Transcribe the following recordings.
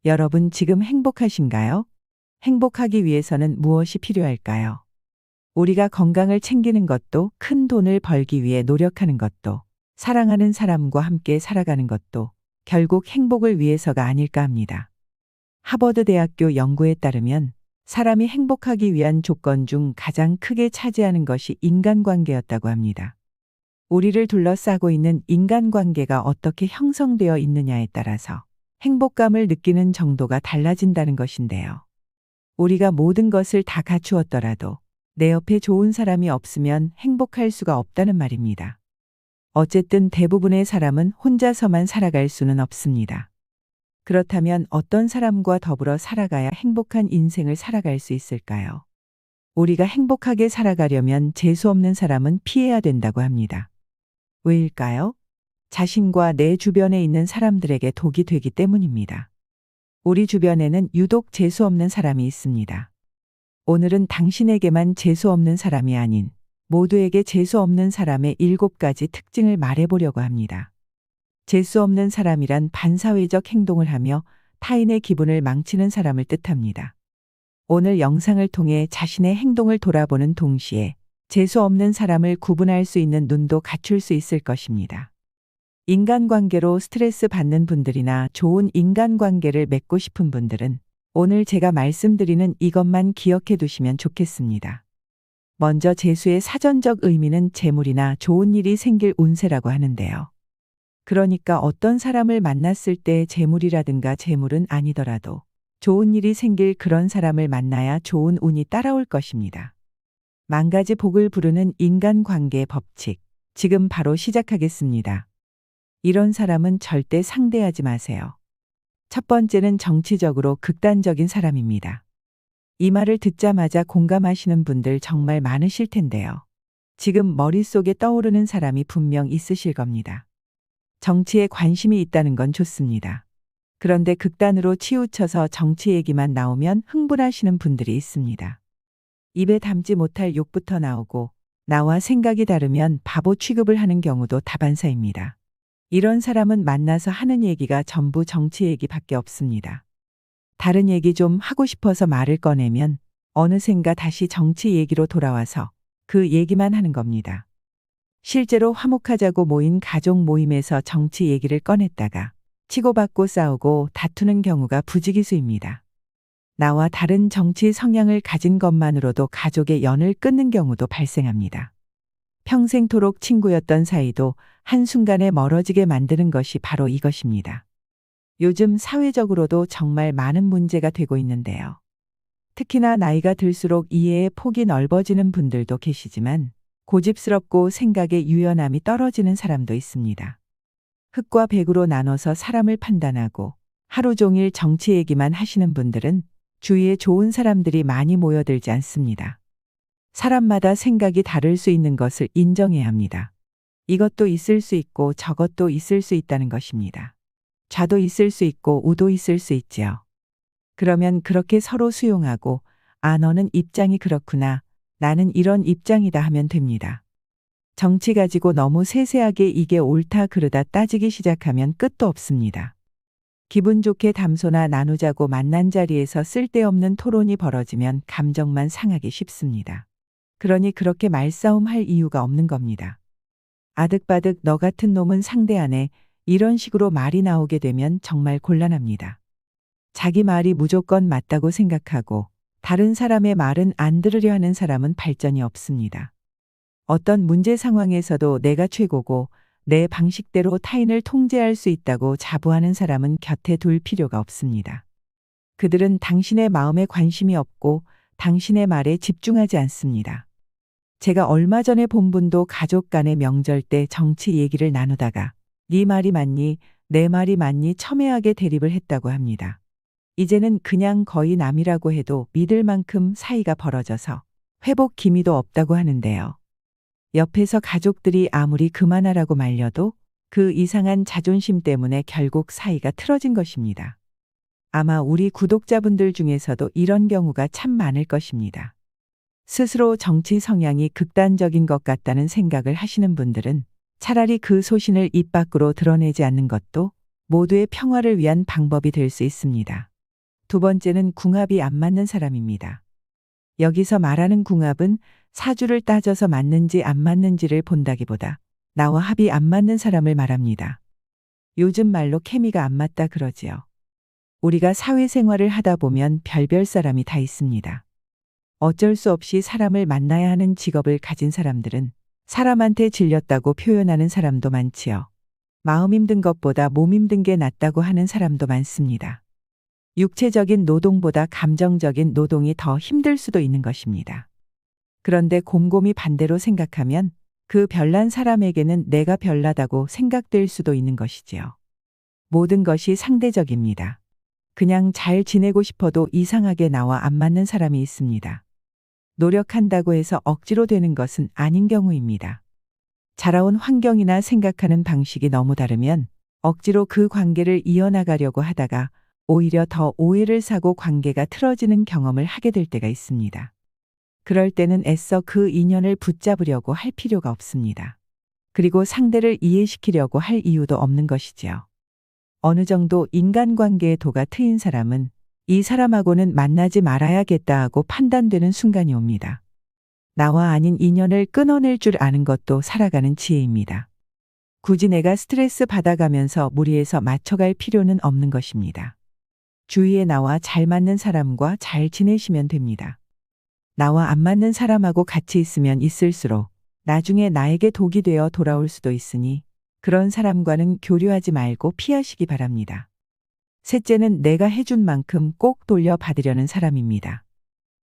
여러분 지금 행복하신가요? 행복하기 위해서는 무엇이 필요할까요? 우리가 건강을 챙기는 것도, 큰 돈을 벌기 위해 노력하는 것도, 사랑하는 사람과 함께 살아가는 것도 결국 행복을 위해서가 아닐까 합니다. 하버드 대학교 연구에 따르면 사람이 행복하기 위한 조건 중 가장 크게 차지하는 것이 인간관계였다고 합니다. 우리를 둘러싸고 있는 인간관계가 어떻게 형성되어 있느냐에 따라서 행복감을 느끼는 정도가 달라진다는 것인데요. 우리가 모든 것을 다 갖추었더라도 내 옆에 좋은 사람이 없으면 행복할 수가 없다는 말입니다. 어쨌든 대부분의 사람은 혼자서만 살아갈 수는 없습니다. 그렇다면 어떤 사람과 더불어 살아가야 행복한 인생을 살아갈 수 있을까요? 우리가 행복하게 살아가려면 재수 없는 사람은 피해야 된다고 합니다. 왜일까요? 자신과 내 주변에 있는 사람들에게 독이 되기 때문입니다. 우리 주변에는 유독 재수 없는 사람이 있습니다. 오늘은 당신에게만 재수 없는 사람이 아닌 모두에게 재수 없는 사람의 7가지 특징을 말해보려고 합니다. 재수 없는 사람이란 반사회적 행동을 하며 타인의 기분을 망치는 사람을 뜻합니다. 오늘 영상을 통해 자신의 행동을 돌아보는 동시에 재수 없는 사람을 구분할 수 있는 눈도 갖출 수 있을 것입니다. 인간관계로 스트레스 받는 분들이나 좋은 인간관계를 맺고 싶은 분들은 오늘 제가 말씀드리는 이것만 기억해 두시면 좋겠습니다. 먼저 재수의 사전적 의미는 재물이나 좋은 일이 생길 운세라고 하는데요. 그러니까 어떤 사람을 만났을 때 재물이라든가 재물은 아니더라도 좋은 일이 생길 그런 사람을 만나야 좋은 운이 따라올 것입니다. 만가지 복을 부르는 인간관계의 법칙, 지금 바로 시작하겠습니다. 이런 사람은 절대 상대하지 마세요. 첫 번째는 정치적으로 극단적인 사람입니다. 이 말을 듣자마자 공감하시는 분들 정말 많으실 텐데요. 지금 머릿속에 떠오르는 사람이 분명 있으실 겁니다. 정치에 관심이 있다는 건 좋습니다. 그런데 극단으로 치우쳐서 정치 얘기만 나오면 흥분하시는 분들이 있습니다. 입에 담지 못할 욕부터 나오고 나와 생각이 다르면 바보 취급을 하는 경우도 다반사입니다. 이런 사람은 만나서 하는 얘기가 전부 정치 얘기밖에 없습니다. 다른 얘기 좀 하고 싶어서 말을 꺼내면 어느샌가 다시 정치 얘기로 돌아와서 그 얘기만 하는 겁니다. 실제로 화목하자고 모인 가족 모임에서 정치 얘기를 꺼냈다가 치고받고 싸우고 다투는 경우가 부지기수입니다. 나와 다른 정치 성향을 가진 것만으로도 가족의 연을 끊는 경우도 발생합니다. 평생토록 친구였던 사이도 한순간에 멀어지게 만드는 것이 바로 이것입니다. 요즘 사회적으로도 정말 많은 문제가 되고 있는데요. 특히나 나이가 들수록 이해의 폭이 넓어지는 분들도 계시지만 고집스럽고 생각의 유연함이 떨어지는 사람도 있습니다. 흑과 백으로 나눠서 사람을 판단하고 하루 종일 정치 얘기만 하시는 분들은 주위에 좋은 사람들이 많이 모여들지 않습니다. 사람마다 생각이 다를 수 있는 것을 인정해야 합니다. 이것도 있을 수 있고 저것도 있을 수 있다는 것입니다. 좌도 있을 수 있고 우도 있을 수 있지요. 그러면 그렇게 서로 수용하고 너는 입장이 그렇구나. 나는 이런 입장이다 하면 됩니다. 정치 가지고 너무 세세하게 이게 옳다 그르다 따지기 시작하면 끝도 없습니다. 기분 좋게 담소나 나누자고 만난 자리에서 쓸데없는 토론이 벌어지면 감정만 상하기 쉽습니다. 그러니 그렇게 말싸움할 이유가 없는 겁니다. 아득바득 너 같은 놈은 상대하네. 이런 식으로 말이 나오게 되면 정말 곤란합니다. 자기 말이 무조건 맞다고 생각하고 다른 사람의 말은 안 들으려 하는 사람은 발전이 없습니다. 어떤 문제 상황에서도 내가 최고고 내 방식대로 타인을 통제할 수 있다고 자부하는 사람은 곁에 둘 필요가 없습니다. 그들은 당신의 마음에 관심이 없고 당신의 말에 집중하지 않습니다. 제가 얼마 전에 본 분도 가족 간의 명절 때 정치 얘기를 나누다가 네 말이 맞니? 내 말이 맞니? 첨예하게 대립을 했다고 합니다. 이제는 그냥 거의 남이라고 해도 믿을 만큼 사이가 벌어져서 회복 기미도 없다고 하는데요. 옆에서 가족들이 아무리 그만하라고 말려도 그 이상한 자존심 때문에 결국 사이가 틀어진 것입니다. 아마 우리 구독자분들 중에서도 이런 경우가 참 많을 것입니다. 스스로 정치 성향이 극단적인 것 같다는 생각을 하시는 분들은 차라리 그 소신을 입 밖으로 드러내지 않는 것도 모두의 평화를 위한 방법이 될 수 있습니다. 두 번째는 궁합이 안 맞는 사람입니다. 여기서 말하는 궁합은 사주를 따져서 맞는지 안 맞는지를 본다기보다 나와 합이 안 맞는 사람을 말합니다. 요즘 말로 케미가 안 맞다 그러지요. 우리가 사회생활을 하다 보면 별별 사람이 다 있습니다. 어쩔 수 없이 사람을 만나야 하는 직업을 가진 사람들은 사람한테 질렸다고 표현하는 사람도 많지요. 마음 힘든 것보다 몸 힘든 게 낫다고 하는 사람도 많습니다. 육체적인 노동보다 감정적인 노동이 더 힘들 수도 있는 것입니다. 그런데 곰곰이 반대로 생각하면 그 별난 사람에게는 내가 별나다고 생각될 수도 있는 것이지요. 모든 것이 상대적입니다. 그냥 잘 지내고 싶어도 이상하게 나와 안 맞는 사람이 있습니다. 노력한다고 해서 억지로 되는 것은 아닌 경우입니다. 자라온 환경이나 생각하는 방식이 너무 다르면 억지로 그 관계를 이어나가려고 하다가 오히려 더 오해를 사고 관계가 틀어지는 경험을 하게 될 때가 있습니다. 그럴 때는 애써 그 인연을 붙잡으려고 할 필요가 없습니다. 그리고 상대를 이해시키려고 할 이유도 없는 것이지요. 어느 정도 인간관계의 도가 트인 사람은 이 사람하고는 만나지 말아야겠다 하고 판단되는 순간이 옵니다. 나와 아닌 인연을 끊어낼 줄 아는 것도 살아가는 지혜입니다. 굳이 내가 스트레스 받아가면서 무리해서 맞춰갈 필요는 없는 것입니다. 주위에 나와 잘 맞는 사람과 잘 지내시면 됩니다. 나와 안 맞는 사람하고 같이 있으면 있을수록 나중에 나에게 독이 되어 돌아올 수도 있으니 그런 사람과는 교류하지 말고 피하시기 바랍니다. 셋째는 내가 해준 만큼 꼭 돌려받으려는 사람입니다.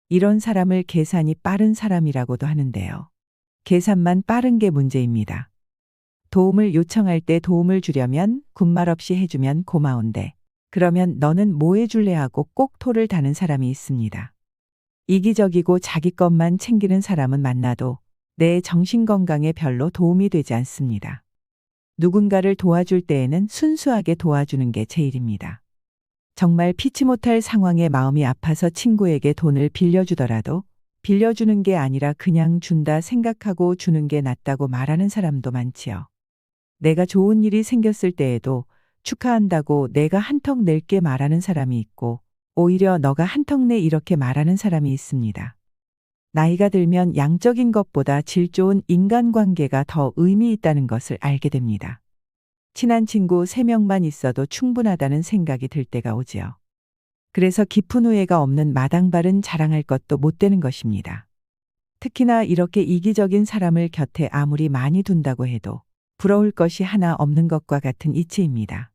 이런 사람을 계산이 빠른 사람이라고도 하는데요. 계산만 빠른 게 문제입니다. 도움을 요청할 때 도움을 주려면 군말 없이 해주면 고마운데 그러면 너는 뭐 해줄래 하고 꼭 토를 다는 사람이 있습니다. 이기적이고 자기 것만 챙기는 사람은 만나도 내 정신건강에 별로 도움이 되지 않습니다. 누군가를 도와줄 때에는 순수하게 도와주는 게 제일입니다. 정말 피치 못할 상황에 마음이 아파서 친구에게 돈을 빌려주더라도 빌려주는 게 아니라 그냥 준다 생각하고 주는 게 낫다고 말하는 사람도 많지요. 내가 좋은 일이 생겼을 때에도 축하한다고 내가 한턱 낼게 말하는 사람이 있고 오히려 너가 한턱 내 이렇게 말하는 사람이 있습니다. 나이가 들면 양적인 것보다 질 좋은 인간관계가 더 의미 있다는 것을 알게 됩니다. 친한 친구 3명만 있어도 충분하다는 생각이 들 때가 오지요. 그래서 깊은 후회가 없는 마당발은 자랑할 것도 못 되는 것입니다. 특히나 이렇게 이기적인 사람을 곁에 아무리 많이 둔다고 해도 부러울 것이 하나 없는 것과 같은 이치입니다.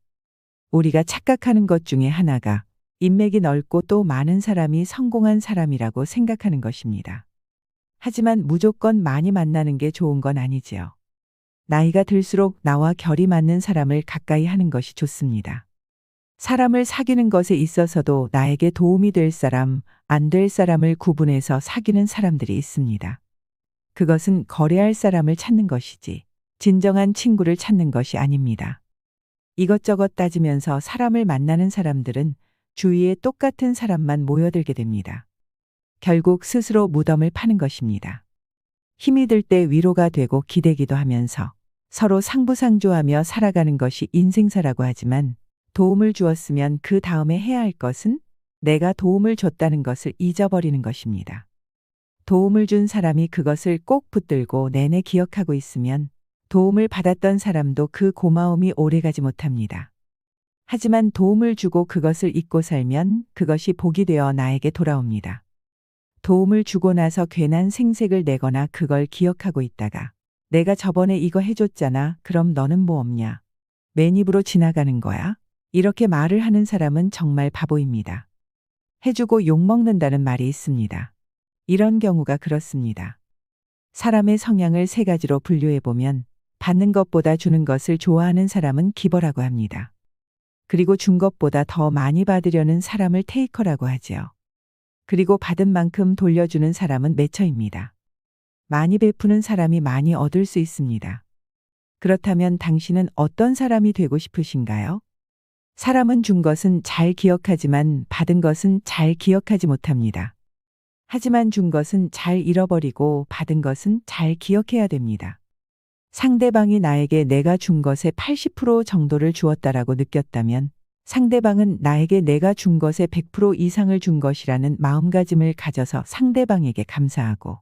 우리가 착각하는 것 중에 하나가 인맥이 넓고 또 많은 사람이 성공한 사람이라고 생각하는 것입니다. 하지만 무조건 많이 만나는 게 좋은 건 아니지요. 나이가 들수록 나와 결이 맞는 사람을 가까이 하는 것이 좋습니다. 사람을 사귀는 것에 있어서도 나에게 도움이 될 사람, 안 될 사람을 구분해서 사귀는 사람들이 있습니다. 그것은 거래할 사람을 찾는 것이지 진정한 친구를 찾는 것이 아닙니다. 이것저것 따지면서 사람을 만나는 사람들은 주위에 똑같은 사람만 모여들게 됩니다. 결국 스스로 무덤을 파는 것입니다. 힘이 들 때 위로가 되고 기대기도 하면서 서로 상부상조하며 살아가는 것이 인생사라고 하지만 도움을 주었으면 그 다음에 해야 할 것은 내가 도움을 줬다는 것을 잊어버리는 것입니다. 도움을 준 사람이 그것을 꼭 붙들고 내내 기억하고 있으면 도움을 받았던 사람도 그 고마움이 오래가지 못합니다. 하지만 도움을 주고 그것을 잊고 살면 그것이 복이 되어 나에게 돌아옵니다. 도움을 주고 나서 괜한 생색을 내거나 그걸 기억하고 있다가 내가 저번에 이거 해줬잖아. 그럼 너는 뭐 없냐? 맨입으로 지나가는 거야? 이렇게 말을 하는 사람은 정말 바보입니다. 해주고 욕먹는다는 말이 있습니다. 이런 경우가 그렇습니다. 사람의 성향을 3가지로 분류해보면 받는 것보다 주는 것을 좋아하는 사람은 기버라고 합니다. 그리고 준 것보다 더 많이 받으려는 사람을 테이커라고 하지요. 그리고 받은 만큼 돌려주는 사람은 매처입니다. 많이 베푸는 사람이 많이 얻을 수 있습니다. 그렇다면 당신은 어떤 사람이 되고 싶으신가요? 사람은 준 것은 잘 기억하지만 받은 것은 잘 기억하지 못합니다. 하지만 준 것은 잘 잃어버리고 받은 것은 잘 기억해야 됩니다. 상대방이 나에게 내가 준 것의 80% 정도를 주었다라고 느꼈다면 상대방은 나에게 내가 준 것의 100% 이상을 준 것이라는 마음가짐을 가져서 상대방에게 감사하고,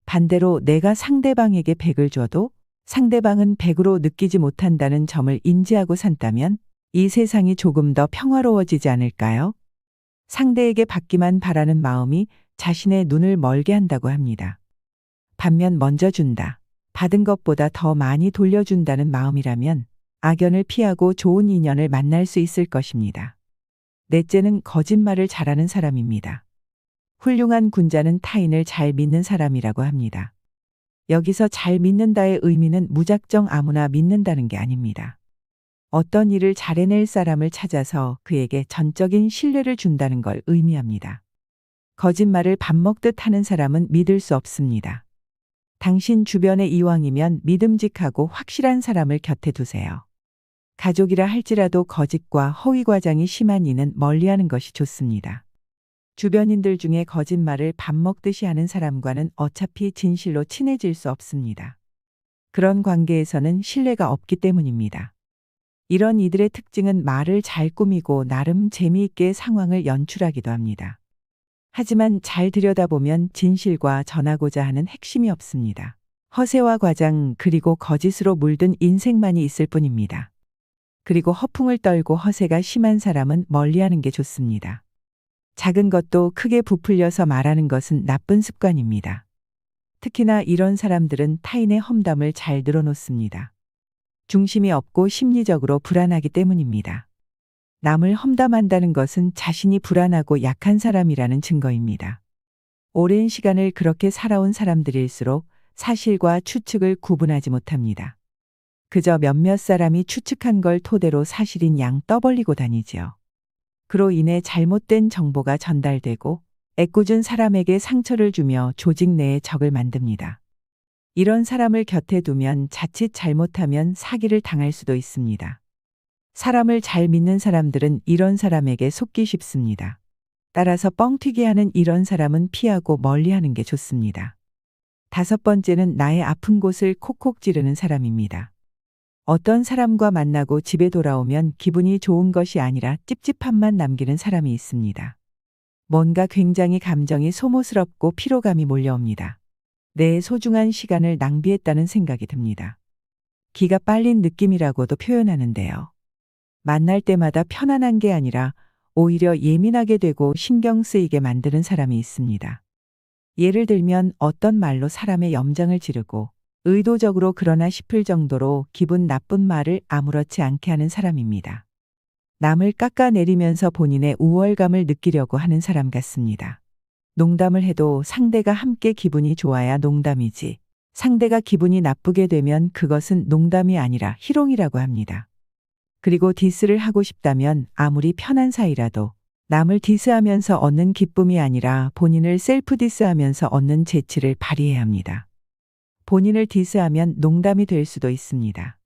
반대로 내가 상대방에게 100을 줘도 상대방은 100으로 느끼지 못한다는 점을 인지하고 산다면 이 세상이 조금 더 평화로워지지 않을까요? 상대에게 받기만 바라는 마음이 자신의 눈을 멀게 한다고 합니다. 반면 먼저 준다, 받은 것보다 더 많이 돌려준다는 마음이라면 악연을 피하고 좋은 인연을 만날 수 있을 것입니다. 넷째는 거짓말을 잘하는 사람입니다. 훌륭한 군자는 타인을 잘 믿는 사람이라고 합니다. 여기서 잘 믿는다의 의미는 무작정 아무나 믿는다는 게 아닙니다. 어떤 일을 잘 해낼 사람을 찾아서 그에게 전적인 신뢰를 준다는 걸 의미합니다. 거짓말을 밥 먹듯 하는 사람은 믿을 수 없습니다. 당신 주변에 이왕이면 믿음직하고 확실한 사람을 곁에 두세요. 가족이라 할지라도 거짓과 허위 과장이 심한 이는 멀리하는 것이 좋습니다. 주변인들 중에 거짓말을 밥 먹듯이 하는 사람과는 어차피 진실로 친해질 수 없습니다. 그런 관계에서는 신뢰가 없기 때문입니다. 이런 이들의 특징은 말을 잘 꾸미고 나름 재미있게 상황을 연출하기도 합니다. 하지만 잘 들여다보면 진실과 전하고자 하는 핵심이 없습니다. 허세와 과장 그리고 거짓으로 물든 인생만이 있을 뿐입니다. 그리고 허풍을 떨고 허세가 심한 사람은 멀리하는 게 좋습니다. 작은 것도 크게 부풀려서 말하는 것은 나쁜 습관입니다. 특히나 이런 사람들은 타인의 험담을 잘 늘어놓습니다. 중심이 없고 심리적으로 불안하기 때문입니다. 남을 험담한다는 것은 자신이 불안하고 약한 사람이라는 증거입니다. 오랜 시간을 그렇게 살아온 사람들일수록 사실과 추측을 구분하지 못합니다. 그저 몇몇 사람이 추측한 걸 토대로 사실인 양 떠벌리고 다니지요. 그로 인해 잘못된 정보가 전달되고 애꿎은 사람에게 상처를 주며 조직 내에 적을 만듭니다. 이런 사람을 곁에 두면 자칫 잘못하면 사기를 당할 수도 있습니다. 사람을 잘 믿는 사람들은 이런 사람에게 속기 쉽습니다. 따라서 뻥튀기 하는 이런 사람은 피하고 멀리하는 게 좋습니다. 다섯 번째는 나의 아픈 곳을 콕콕 찌르는 사람입니다. 어떤 사람과 만나고 집에 돌아오면 기분이 좋은 것이 아니라 찝찝함만 남기는 사람이 있습니다. 뭔가 굉장히 감정이 소모스럽고 피로감이 몰려옵니다. 내 소중한 시간을 낭비했다는 생각이 듭니다. 기가 빨린 느낌이라고도 표현하는데요. 만날 때마다 편안한 게 아니라 오히려 예민하게 되고 신경 쓰이게 만드는 사람이 있습니다. 예를 들면 어떤 말로 사람의 염장을 지르고 의도적으로 그러나 싶을 정도로 기분 나쁜 말을 아무렇지 않게 하는 사람입니다. 남을 깎아내리면서 본인의 우월감을 느끼려고 하는 사람 같습니다. 농담을 해도 상대가 함께 기분이 좋아야 농담이지, 상대가 기분이 나쁘게 되면 그것은 농담이 아니라 희롱이라고 합니다. 그리고 디스를 하고 싶다면 아무리 편한 사이라도 남을 디스하면서 얻는 기쁨이 아니라 본인을 셀프 디스하면서 얻는 재치를 발휘해야 합니다. 본인을 디스하면 농담이 될 수도 있습니다.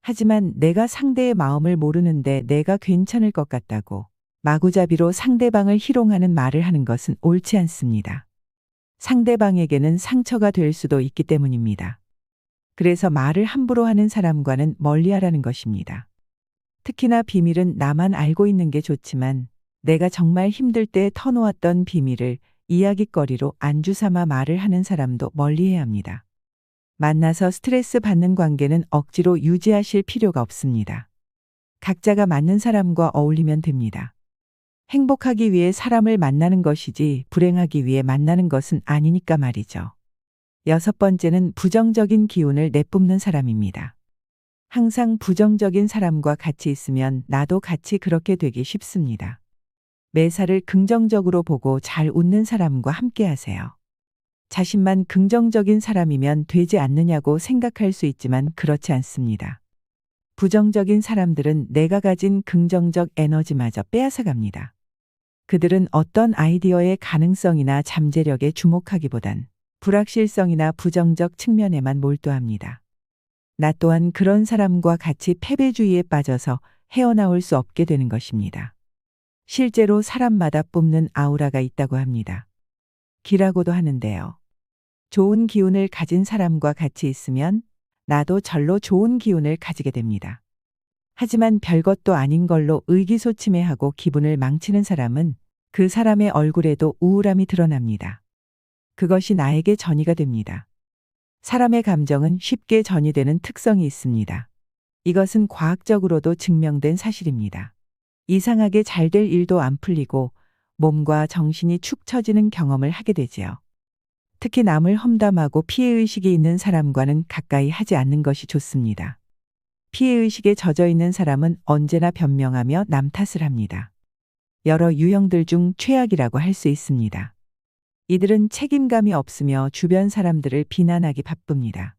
하지만 내가 상대의 마음을 모르는데 내가 괜찮을 것 같다고 마구잡이로 상대방을 희롱하는 말을 하는 것은 옳지 않습니다. 상대방에게는 상처가 될 수도 있기 때문입니다. 그래서 말을 함부로 하는 사람과는 멀리하라는 것입니다. 특히나 비밀은 나만 알고 있는 게 좋지만 내가 정말 힘들 때 터놓았던 비밀을 이야깃거리로 안주 삼아 말을 하는 사람도 멀리해야 합니다. 만나서 스트레스 받는 관계는 억지로 유지하실 필요가 없습니다. 각자가 맞는 사람과 어울리면 됩니다. 행복하기 위해 사람을 만나는 것이지 불행하기 위해 만나는 것은 아니니까 말이죠. 여섯 번째는 부정적인 기운을 내뿜는 사람입니다. 항상 부정적인 사람과 같이 있으면 나도 같이 그렇게 되기 쉽습니다. 매사를 긍정적으로 보고 잘 웃는 사람과 함께 하세요. 자신만 긍정적인 사람이면 되지 않느냐고 생각할 수 있지만 그렇지 않습니다. 부정적인 사람들은 내가 가진 긍정적 에너지마저 빼앗아갑니다. 그들은 어떤 아이디어의 가능성이나 잠재력에 주목하기보단 불확실성이나 부정적 측면에만 몰두합니다. 나 또한 그런 사람과 같이 패배주의에 빠져서 헤어나올 수 없게 되는 것입니다. 실제로 사람마다 뿜는 아우라가 있다고 합니다. 기라고도 하는데요. 좋은 기운을 가진 사람과 같이 있으면 나도 절로 좋은 기운을 가지게 됩니다. 하지만 별것도 아닌 걸로 의기소침해하고 기분을 망치는 사람은 그 사람의 얼굴에도 우울함이 드러납니다. 그것이 나에게 전이가 됩니다. 사람의 감정은 쉽게 전이되는 특성이 있습니다. 이것은 과학적으로도 증명된 사실입니다. 이상하게 잘 될 일도 안 풀리고 몸과 정신이 축 처지는 경험을 하게 되지요. 특히 남을 험담하고 피해의식이 있는 사람과는 가까이 하지 않는 것이 좋습니다. 피해의식에 젖어 있는 사람은 언제나 변명하며 남 탓을 합니다. 여러 유형들 중 최악이라고 할 수 있습니다. 이들은 책임감이 없으며 주변 사람들을 비난하기 바쁩니다.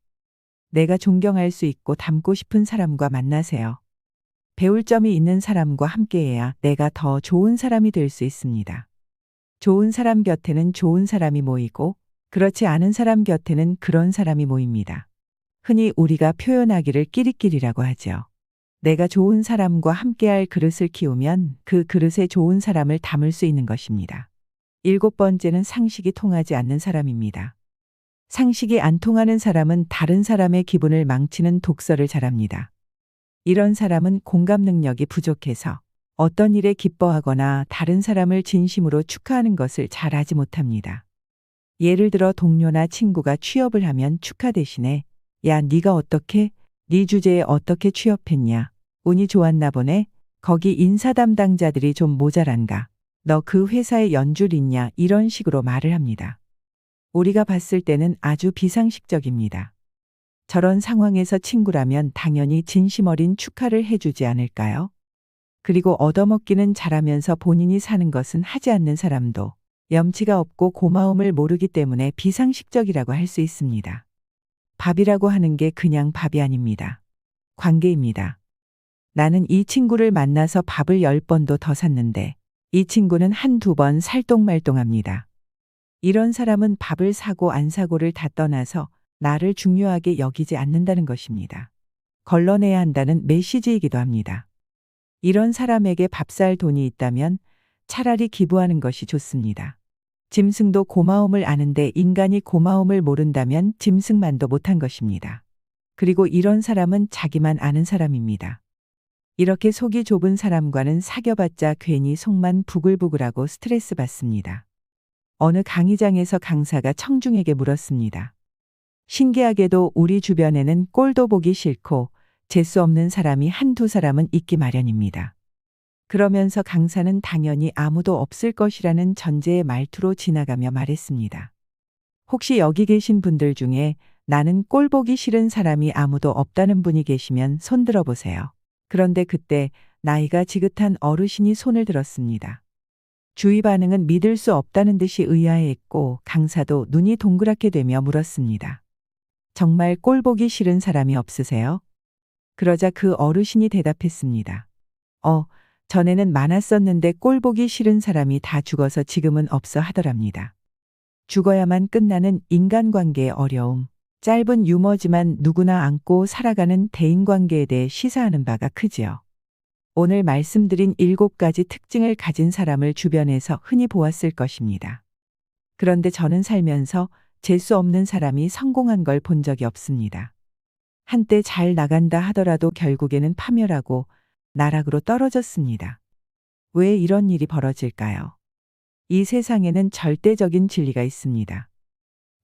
내가 존경할 수 있고 닮고 싶은 사람과 만나세요. 배울 점이 있는 사람과 함께해야 내가 더 좋은 사람이 될 수 있습니다. 좋은 사람 곁에는 좋은 사람이 모이고 그렇지 않은 사람 곁에는 그런 사람이 모입니다. 흔히 우리가 표현하기를 끼리끼리라고 하죠. 내가 좋은 사람과 함께할 그릇을 키우면 그 그릇에 좋은 사람을 담을 수 있는 것입니다. 7번째는 상식이 통하지 않는 사람입니다. 상식이 안 통하는 사람은 다른 사람의 기분을 망치는 독설을 잘합니다. 이런 사람은 공감 능력이 부족해서 어떤 일에 기뻐하거나 다른 사람을 진심으로 축하하는 것을 잘하지 못합니다. 예를 들어 동료나 친구가 취업을 하면 축하 대신에 야, 네가 어떻게? 네 주제에 어떻게 취업했냐? 운이 좋았나 보네? 거기 인사 담당자들이 좀 모자란가? 너 그 회사에 연줄 있냐? 이런 식으로 말을 합니다. 우리가 봤을 때는 아주 비상식적입니다. 저런 상황에서 친구라면 당연히 진심 어린 축하를 해주지 않을까요? 그리고 얻어먹기는 잘하면서 본인이 사는 것은 하지 않는 사람도 염치가 없고 고마움을 모르기 때문에 비상식적이라고 할 수 있습니다. 밥이라고 하는 게 그냥 밥이 아닙니다. 관계입니다. 나는 이 친구를 만나서 밥을 10번도 더 샀는데 이 친구는 한두 번 살똥말똥합니다. 이런 사람은 밥을 사고 안 사고를 다 떠나서 나를 중요하게 여기지 않는다는 것입니다. 걸러내야 한다는 메시지이기도 합니다. 이런 사람에게 밥 살 돈이 있다면 차라리 기부하는 것이 좋습니다. 짐승도 고마움을 아는데 인간이 고마움을 모른다면 짐승만도 못한 것입니다. 그리고 이런 사람은 자기만 아는 사람입니다. 이렇게 속이 좁은 사람과는 사귀어봤자 괜히 속만 부글부글하고 스트레스 받습니다. 어느 강의장에서 강사가 청중에게 물었습니다. 신기하게도 우리 주변에는 꼴도 보기 싫고 재수 없는 사람이 한두 사람은 있기 마련입니다. 그러면서 강사는 당연히 아무도 없을 것이라는 전제의 말투로 지나가며 말했습니다. 혹시 여기 계신 분들 중에 나는 꼴 보기 싫은 사람이 아무도 없다는 분이 계시면 손 들어보세요. 그런데 그때 나이가 지긋한 어르신이 손을 들었습니다. 주위 반응은 믿을 수 없다는 듯이 의아해했고 강사도 눈이 동그랗게 되며 물었습니다. 정말 꼴 보기 싫은 사람이 없으세요? 그러자 그 어르신이 대답했습니다. 전에는 많았었는데 꼴 보기 싫은 사람이 다 죽어서 지금은 없어 하더랍니다. 죽어야만 끝나는 인간관계의 어려움. 짧은 유머지만 누구나 안고 살아가는 대인관계에 대해 시사하는 바가 크지요. 오늘 말씀드린 7가지 특징을 가진 사람을 주변에서 흔히 보았을 것입니다. 그런데 저는 살면서 재수 없는 사람이 성공한 걸 본 적이 없습니다. 한때 잘 나간다 하더라도 결국에는 파멸하고 나락으로 떨어졌습니다. 왜 이런 일이 벌어질까요? 이 세상에는 절대적인 진리가 있습니다.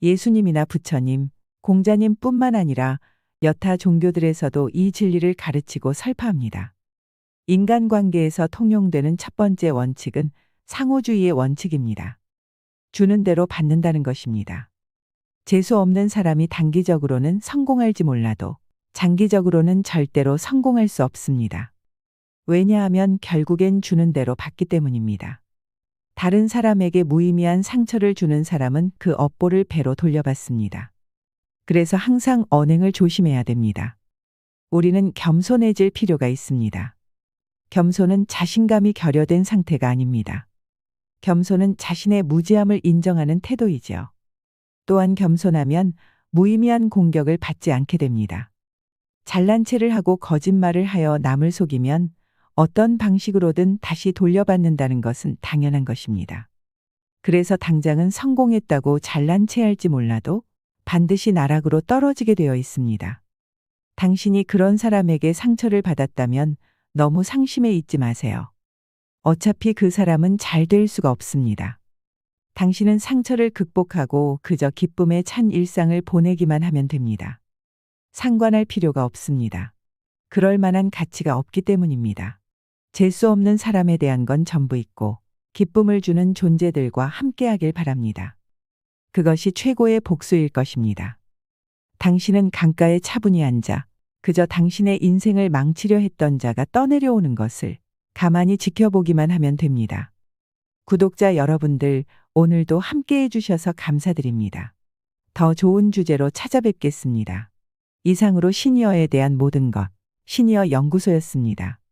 예수님이나 부처님, 공자님뿐만 아니라 여타 종교들에서도 이 진리를 가르치고 설파합니다. 인간관계에서 통용되는 첫 번째 원칙은 상호주의의 원칙입니다. 주는 대로 받는다는 것입니다. 재수 없는 사람이 단기적으로는 성공할지 몰라도 장기적으로는 절대로 성공할 수 없습니다. 왜냐하면 결국엔 주는 대로 받기 때문입니다. 다른 사람에게 무의미한 상처를 주는 사람은 그 업보를 배로 돌려받습니다. 그래서 항상 언행을 조심해야 됩니다. 우리는 겸손해질 필요가 있습니다. 겸손은 자신감이 결여된 상태가 아닙니다. 겸손은 자신의 무지함을 인정하는 태도이죠. 또한 겸손하면 무의미한 공격을 받지 않게 됩니다. 잘난 체를 하고 거짓말을 하여 남을 속이면 어떤 방식으로든 다시 돌려받는다는 것은 당연한 것입니다. 그래서 당장은 성공했다고 잘난 체할지 몰라도 반드시 나락으로 떨어지게 되어 있습니다. 당신이 그런 사람에게 상처를 받았다면 너무 상심해 있지 마세요. 어차피 그 사람은 잘 될 수가 없습니다. 당신은 상처를 극복하고 그저 기쁨에 찬 일상을 보내기만 하면 됩니다. 상관할 필요가 없습니다. 그럴 만한 가치가 없기 때문입니다. 재수 없는 사람에 대한 건 전부 있고 기쁨을 주는 존재들과 함께하길 바랍니다. 그것이 최고의 복수일 것입니다. 당신은 강가에 차분히 앉아 그저 당신의 인생을 망치려 했던 자가 떠내려오는 것을 가만히 지켜보기만 하면 됩니다. 구독자 여러분들, 오늘도 함께 해주셔서 감사드립니다. 더 좋은 주제로 찾아뵙겠습니다. 이상으로 시니어에 대한 모든 것, 시니어 연구소였습니다.